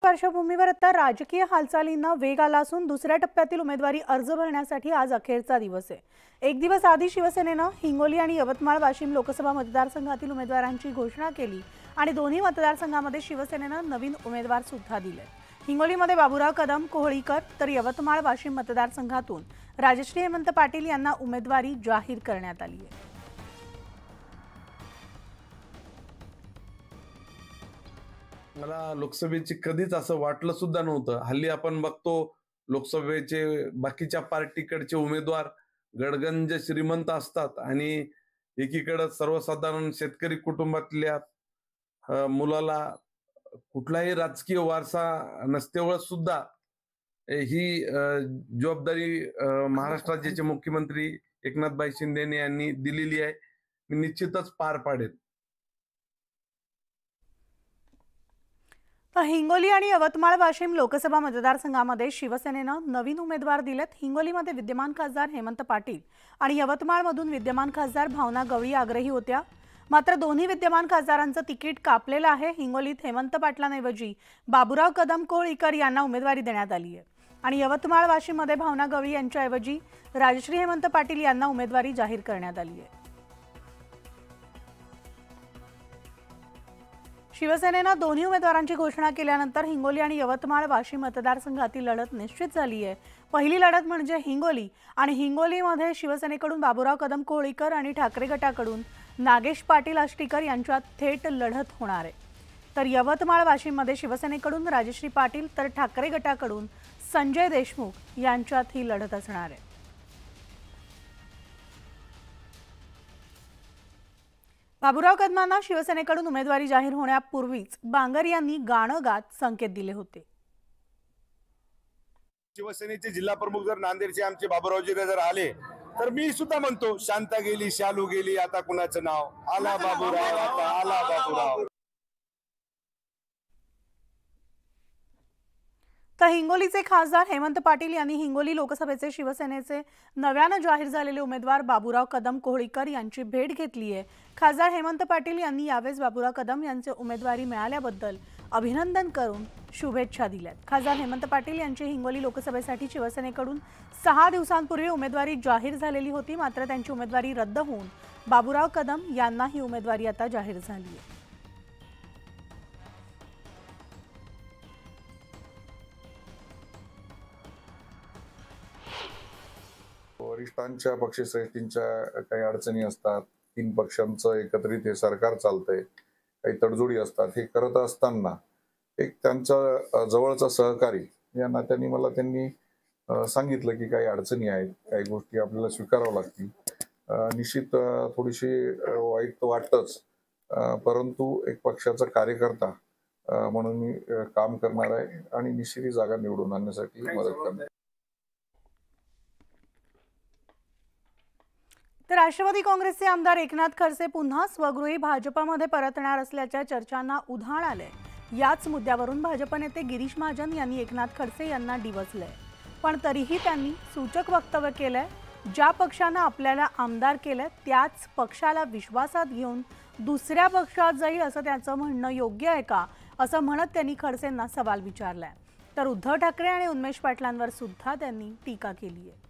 पार्श्वभूमीवर आता राजकीय हालचालींना वेग आला असून दुसऱ्या टप्प्यातील उमेदवारी अर्ज भरण्यासाठी आज अखेरचा दिवस आहे। एक दिवस आधी शिवसेनेनं हिंगोली आणि यवतमाळ वाशिम लोकसभा मतदारसंघातील उमेदवारांची घोषणा केली आणि दोन्ही मतदारसंघांमध्ये शिवसेनेनं नवीन उमेदवार सुद्धा दिले। हिंगोलीमध्ये बाबुराव कदम कोहळीकर तर यवतमाळ वाशिम मतदारसंघातून राजश्री हेमंत पाटील यांना उमेदवारी जाहीर करण्यात आली आहे। मला लोकसभेची कधीच असं वाटलं सुद्धा नव्हतं। हल्ली आपण बघतो लोकसभेचे बाकीच्या पार्टीकडचे उमेदवार गडगंज श्रीमंत असतात आणि एकीकडे सर्वसाधारण शेतकरी कुटुंबातल्या मुलाला कुठलाही राजकीय वारसा नसतेवळ सुद्धा ही जबाबदारी महाराष्ट्र राज्याचे मुख्यमंत्री एकनाथभाई शिंदे यांनी दिलेली आहे। मी निश्चितच पार पाडेल। हिंगोली आणि यवतमाळ वाशिम लोकसभा मतदारसंघामध्ये शिवसेनेनं नवीन उमेदवार दिलेत। हिंगोलीमध्ये विद्यमान खासदार हेमंत पाटील आणि यवतमाळमधून विद्यमान खासदार भावना गवळी आग्रही होत्या, मात्र दोन्ही विद्यमान खासदारांचं तिकीट कापलेलं आहे। हिंगोलीत हेमंत पाटलांऐवजी बाबुराव कदम कोहळीकर यांना उमेदवारी देण्यात आली आहे आणि यवतमाळ वाशिममध्ये भावना गवळी यांच्याऐवजी राजश्री हेमंत पाटील यांना उमेदवारी जाहीर करण्यात आली आहे। शिवसेनेनं दोन्ही उमेदवारांची घोषणा केल्यानंतर हिंगोली आणि यवतमाळ वाशिम मतदारसंघातील लढत निश्चित झाली आहे। पहिली लढत म्हणजे हिंगोली आणि हिंगोलीमध्ये शिवसेनेकडून बाबुराव कदम कोहळीकर आणि ठाकरे गटाकडून नागेश पाटील आष्टीकर यांच्यात थेट लढत होणार आहे, तर यवतमाळ वाशिममध्ये शिवसेनेकडून राजश्री पाटील तर ठाकरे गटाकडून संजय देशमुख यांच्यात ही लढत असणार आहे। बाबुराव कदमांना शिवसेनेकडून उमेदवारी जाहीर होण्यापूर्वीच बांगर यांनी गाणं गात संकेत दिले होते। शिवसेनेचे जिल्हा प्रमुख जर नांदेडचे आमचे बाबुरावजी जर आले तर मी सुद्धा म्हणतो शांता गेली शालू गेली आता कुणाचं नाव, आला बाबुराव आता आला बाबुराव। तर हिंगोलीचे खासदार हेमंत पाटील यांनी हिंगोली लोकसभेचे शिवसेनेचे नव्यानं जाहीर झालेले उमेदवार बाबुराव कदम कोहळीकर यांची भेट घेतली आहे। खासदार हेमंत पाटील यांनी यावेळेस बाबुराव कदम यांचे उमेदवारी मिळाल्याबद्दल अभिनंदन करून शुभेच्छा दिल्यात। खासदार हेमंत पाटील यांची हिंगोली लोकसभेसाठी शिवसेनेकडून 6 दिवसांपूर्वी उमेदवारी जाहीर झालेली होती, मात्र त्यांची उमेदवारी रद्द होऊन बाबुराव कदम यांना ही उमेदवारी आता जाहीर झाली आहे। वरिष्ठांच्या पक्षश्रेष्ठींच्या काही अडचणी असतात, 3 पक्षांचं एकत्रित हे सरकार चालतंय, काही तडजोडी असतात। हे करत असताना एक त्यांचा जवळचा सहकारी या नात्याने मला त्यांनी सांगितलं की काही अडचणी आहेत, काही गोष्टी आपल्याला स्वीकाराव्या लागतील। निश्चित थोडीशी वाईट तर वाटतंच, परंतु एक पक्षाचा कार्यकर्ता म्हणून मी काम करणार आहे आणि निश्चित ही जागा निवडून आणण्यासाठी मदत करणार। तर राष्ट्रवादी काँग्रेसचे आमदार एकनाथ खडसे पुन्हा स्वगृही भाजपमध्ये परतणार असल्याच्या चर्चांना उधाण आले। याच मुद्द्यावरून भाजप नेते गिरीश महाजन यांनी एकनाथ खडसे यांना डिवचलंय, पण तरीही त्यांनी सूचक वक्तव्य केलंय। ज्या पक्षानं आपल्याला आमदार केलंय त्याच पक्षाला विश्वासात घेऊन दुसऱ्या पक्षात जाईल असं त्याचं म्हणणं योग्य आहे का, असं म्हणत त्यांनी खडसेंना सवाल विचारलाय। तर उद्धव ठाकरे आणि उन्मेष पाटलांवर सुद्धा त्यांनी टीका केली आहे।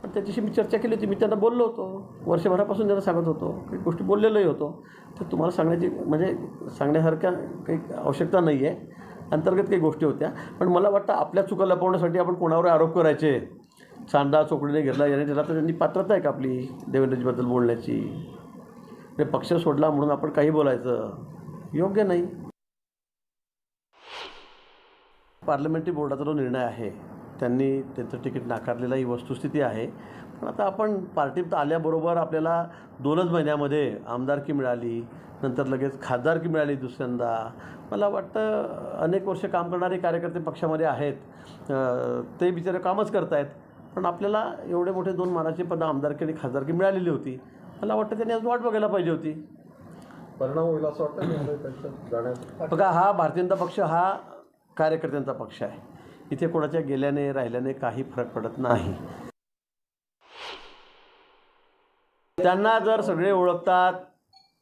त्याच्याशी मी चर्चा केली होती, मी त्यांना बोललो होतो, वर्षभरापासून त्यांना सांगत होतो, काही गोष्टी बोललेलोही होतो। तर तुम्हाला सांगण्याची म्हणजे सांगण्यासारख्या काही आवश्यकता नाही आहे, अंतर्गत काही गोष्टी होत्या। पण मला वाटतं आपल्या चुका लपवण्यासाठी आपण कोणावर आरोप करायचे, चांदा चोकडीने घेतला याने त्याला, तर त्यांनी पात्रता आहे का आपली देवेंद्रजीबद्दल बोलण्याची? पक्ष सोडला म्हणून आपण काही बोलायचं योग्य नाही। पार्लमेंटरी बोर्डाचा जो निर्णय आहे त्यांनी त्यांचं तिकीट नाकारलेला ही वस्तुस्थिती आहे। पण आता आपण पार्टीत आल्याबरोबर आपल्याला 2च महिन्यामध्ये आमदारकी मिळाली, नंतर लगेच खासदारकी मिळाली दुसऱ्यांदा। मला वाटतं अनेक वर्ष काम करणारे कार्यकर्ते पक्षामध्ये आहेत, ते बिचारे कामच करत आहेत, पण आपल्याला एवढे मोठे 2 मानाचे पद आमदारकी आणि खासदारकी मिळालेली होती। मला वाटतं त्यांनी आज वाट बघायला पाहिजे होती। परिणाम होईल असं वाटतं। बघा, हा भारतीय जनता पक्ष हा कार्यकर्त्यांचा पक्ष आहे, इथे कोणाच्या गेल्याने राहिल्याने काही फरक पडत नाही। त्यांना जर सगळे ओळखतात,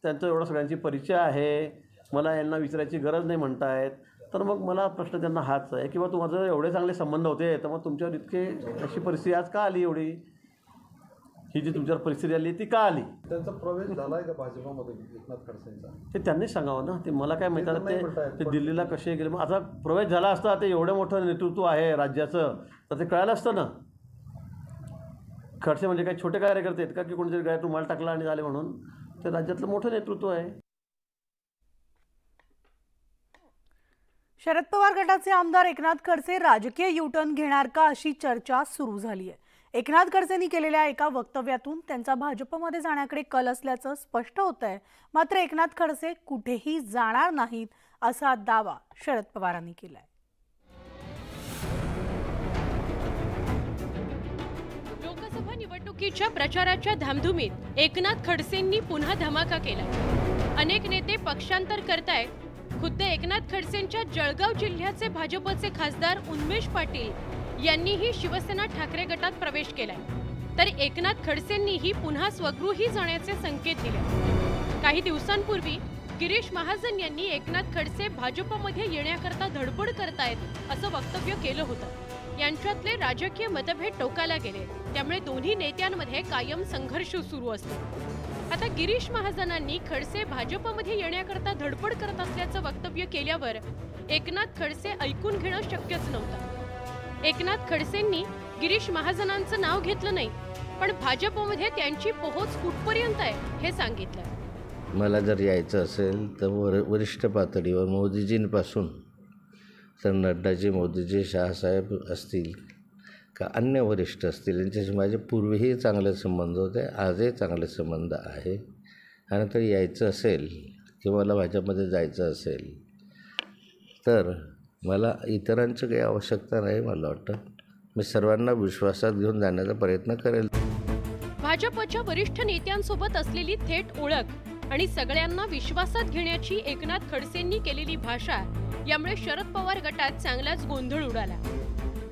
त्यांचं एवढं सगळ्यांची परिचय आहे, मला यांना विचारायची गरज नाही म्हणतायत, तर मग मला प्रश्न त्यांना हाच आहे की बा माझं एवढे चांगले संबंध होते, तर मग तुमच्यावर इतके अशी परिस्थिती आज का आली, एवढी ही जी तुमच्यावर परिस्थिती आली ती का आली? त्यांचा प्रवेश झालाय का भाजपामध्ये एकनाथ खडसेंचा? ते त्यांनीच सांगावं ना, ते मला काय माहिती. ते दिल्लीला कसे गेले, मग आता प्रवेश झाला असता, ते एवढं मोठं नेतृत्व आहे राज्याचं, तर ते कळालं असतं ना. खडसे म्हणजे काही छोटे कार्यकर्ते आहेत का की कोणीतरी गाय रुमाल टाकला आणि झाले म्हणून? ते राज्यातलं मोठं नेतृत्व आहे. शरद पवार गटाचे आमदार एकनाथ खडसे राजकीय युटर्न घेणार का अशी चर्चा सुरू झाली आहे. एकनाथ खडसेंनी केलेल्या एका वक्तव्यातून त्यांचा भाजपमध्ये जाण्याकडे कल असल्याचं स्पष्ट होत आहे. मात्र एकनाथ खडसे कुठेही जाणार नाहीत असा दावा शरद पवारांनी केलाय. लोकसभा निवडणुकीच्या प्रचाराच्या धामधुमीत एकनाथ खडसेंनी पुन्हा धमाका केला. अनेक नेते पक्षांतर करतायत. खुद्द एकनाथ खडसेंच्या जळगाव जिल्ह्याचे भाजपचे खासदार उन्मेष पाटील यांनीही शिवसेना ठाकरे गटात प्रवेश केलाय. तर एकनाथ खडसेंनीही पुन्हा स्वगृही जाण्याचे संकेत दिले. काही दिवसांपूर्वी गिरीश महाजन यांनी एकनाथ खडसे भाजपमध्ये येण्याकरता धडपड करतायत असं वक्तव्य केलं होतं. यांच्यातले राजकीय मतभेद टोकाला गेले, त्यामुळे दोन्ही नेत्यांमध्ये कायम संघर्ष सुरू असतो. आता गिरीश महाजनांनी खडसे भाजपमध्ये येण्याकरता धडपड करत असल्याचं वक्तव्य केल्यावर एकनाथ खडसे ऐकून घेणं शक्यच नव्हतं. एकनाथ खडसेंनी गिरीश महाजनांचं नाव घेतलं नाही, पण भाजपमध्ये त्यांची पोहोच कुठपर्यंत आहे हे सांगितलं. मला जर यायचं असेल तर वरिष्ठ पातळीवर मोदीजींपासून तर नड्डाजी, मोदीजी, शहासाहेब असतील का अन्य वरिष्ठ असतील, यांच्याशी माझे पूर्वीही चांगले संबंध होते, आजही चांगले संबंध आहे. आणि तर यायचं असेल किंवा मला भाजपमध्ये जायचं असेल तर मला इतरांची काही आवश्यकता नाही. मला वाटतं मी सर्वांना विश्वासात घेऊन जाण्याचा प्रयत्न करेल. भाजपच्या वरिष्ठ नेत्यांसोबत असलेली थेट ओळख आणि सगळ्यांना विश्वासात घेण्याची एकनाथ खडसेंनी केलेली भाषा यामुळे शरद पवार गटात चांगलाच गोंधळ उडाला.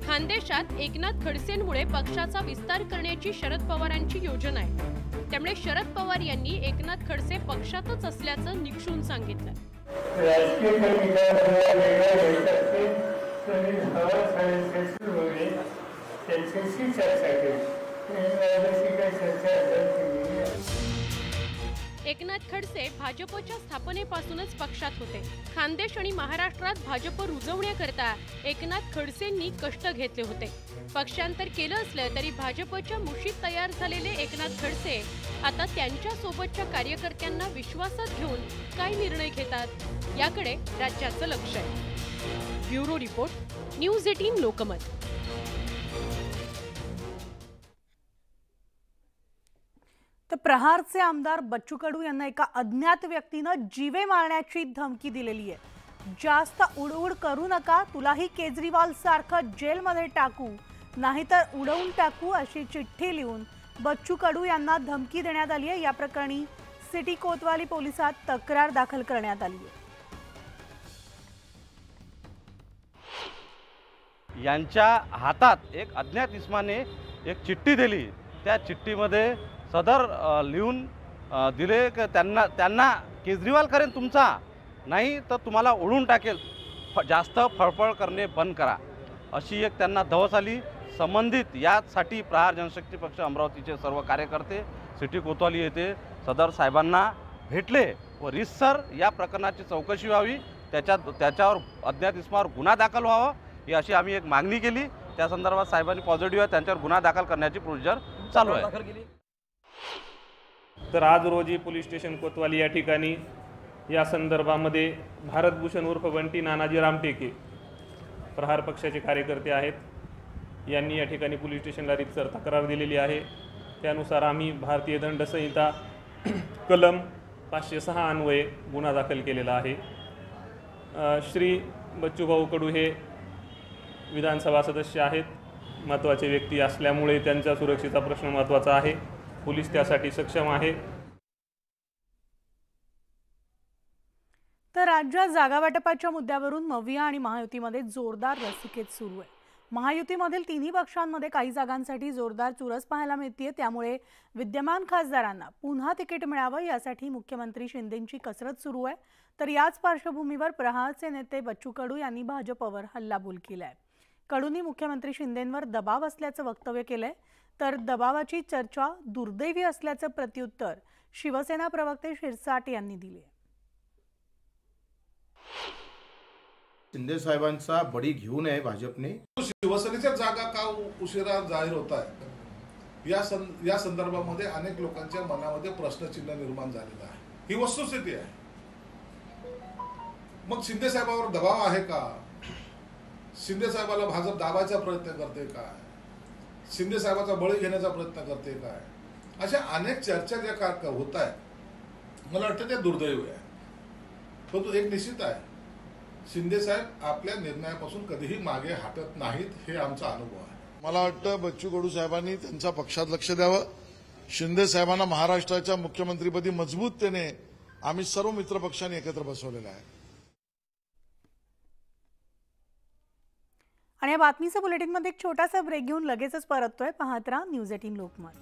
खानदेशात एकनाथ खडसेंमुळे पक्षाचा विस्तार करण्याची शरद पवारांची योजना आहे. त्यामुळे शरद पवार यांनी एकनाथ खडसे पक्षातच असल्याचं निक्षून सांगितलं. एकनाथ खडसे भाजपच्या स्थापनेपासूनच पक्षात होते. खानदेश आणि महाराष्ट्रात भाजप रुजवण्याकरता एकनाथ खडसेंनी कष्ट घेतले होते. पक्षांतर केलं असलं तरी भाजपच्या मुशीत तयार झालेले एकनाथ खडसे आता त्यांच्या सोबतच्या कार्यकर्त्यांना विश्वासात घेऊन काय निर्णय घेतात याकडे राज्याचं लक्ष आहे. Bureau report, news 18 Lokmat. तर प्रहारचे आमदार बच्चू कडू यांना एका अज्ञात व्यक्तीनं जीवे मारण्याची धमकी दिलेली आहे. जास्त उडउड करू नका, तुलाही केजरीवाल सारखं जेलमध्ये टाकू, नाहीतर उडवून टाकू अशी चिठ्ठी लिहून बच्चू कडू यांना धमकी देण्यात आली आहे. या प्रकरणी सिटी कोतवाली पोलिसात तक्रार दाखल करण्यात आली आहे. यांच्या हातात एक अज्ञात इसमाने एक चिठ्ठी दिली. त्या चिठ्ठीमध्ये सदर लिहून दिले की त्यांना केजरीवाल करेन तुमचा, नाही तर तुम्हाला ओढून टाकेल, जास्त फळफळ करणे बंद करा, अशी एक त्यांना धवस आली. संबंधित यासाठी प्रहार जनशक्ती पक्ष अमरावतीचे सर्व कार्यकर्ते सिटी कोतवाली येथे सदर साहेबांना भेटले व रितसर या प्रकरणाची चौकशी व्हावी, त्याच्यावर अज्ञात इसमावर गुन्हा दाखल व्हावा ही अशी आम्ही एक मागणी केली. त्या संदर्भात साहेबांनी पॉझिटिव्ह आहे, त्यांच्यावर गुन्हा दाखल करण्याची प्रोसिजर चालू आहे. तर आज रोजी पोलीस स्टेशन कोतवाली या ठिकाणी या संदर्भामध्ये भारतभूषण उर्फ बंटी नानाजी रामटेके प्रहार पक्षाचे कार्यकर्ते आहेत, यांनी या ठिकाणी पोलीस स्टेशनला रीतसर तक्रार दिलेली आहे. त्यानुसार आम्ही भारतीय दंड संहिता कलम 506 अन्वये गुन्हा दाखल केलेला आहे. श्री बच्चूभाऊ कडू हे विधानसभा सदस्य आहेत, महत्त्वाचे व्यक्ती असल्यामुळे त्यांच्या सुरक्षेचा प्रश्न महत्त्वाचा आहे. पोलीस त्यासाठी सक्षम आहे. तर राज्यात जागा वाटपाच्या मुद्द्यावरून मविया आणि महायुतीमध्ये जोरदार रस्सीखेच सुरू आहे. महायुतीमधील तिन्ही पक्षांमध्ये काही जागांसाठी जोरदार चुरस पाहायला मिळते। त्यामुळे विद्यमान खासदारांना पुन्हा तिकीट मिळावं यासाठी मुख्यमंत्री शिंदेंची कसरत सुरू आहे। तर याच पार्श्वभूमीवर प्रहारचे नेते बच्चू कडू यांनी भाजपवर हल्लाबोल केलाय। कडूंनी मुख्यमंत्री शिंदेंवर दबाव असल्याचं वक्तव्य केलंय। तर दबावाची चर्चा दुर्दैवी असल्याचं प्रत्युत्तर शिवसेना प्रवक्ते शिरसाट यांनी दिले। शिंदे साहेबांचा बळी घेऊ नये भाजपने। शिवसेनेच्या जागा का उशिरा जाहीर होत आहे या संदर्भामध्ये अनेक लोकांच्या मनामध्ये प्रश्नचिन्ह निर्माण झालेलं आहे। ही वस्तुस्थिती आहे। मग शिंदे साहेबांवर दबाव आहे का? शिंदे साहेबाला भाजप दाबायचा प्रयत्न करते का? शिंदे साहेबाचा बळी घेण्याचा प्रयत्न करते काय? अशा अनेक चर्चा ज्या का होत आहेत, मला वाटतं ते दुर्दैवी आहे। परंतु एक निश्चित आहे, शिंदे साहेब आपल्या निर्णयापासून कधीही मागे हटत नाहीत, हे आमचा अनुभव आहे। मला वाटतं बच्चू कडू साहेबांनी त्यांच्या पक्षात लक्ष द्यावं। शिंदे साहेबांना महाराष्ट्राच्या मुख्यमंत्रीपदी मजबूततेने आम्ही सर्व मित्र पक्षांनी एकत्र बसवलेलं आहे। आणि या बातमीचं बुलेटिनमध्ये एक छोटासा ब्रेक घेऊन लगेचच परततोय। पाहत राहा न्यूज 18 लोकमत।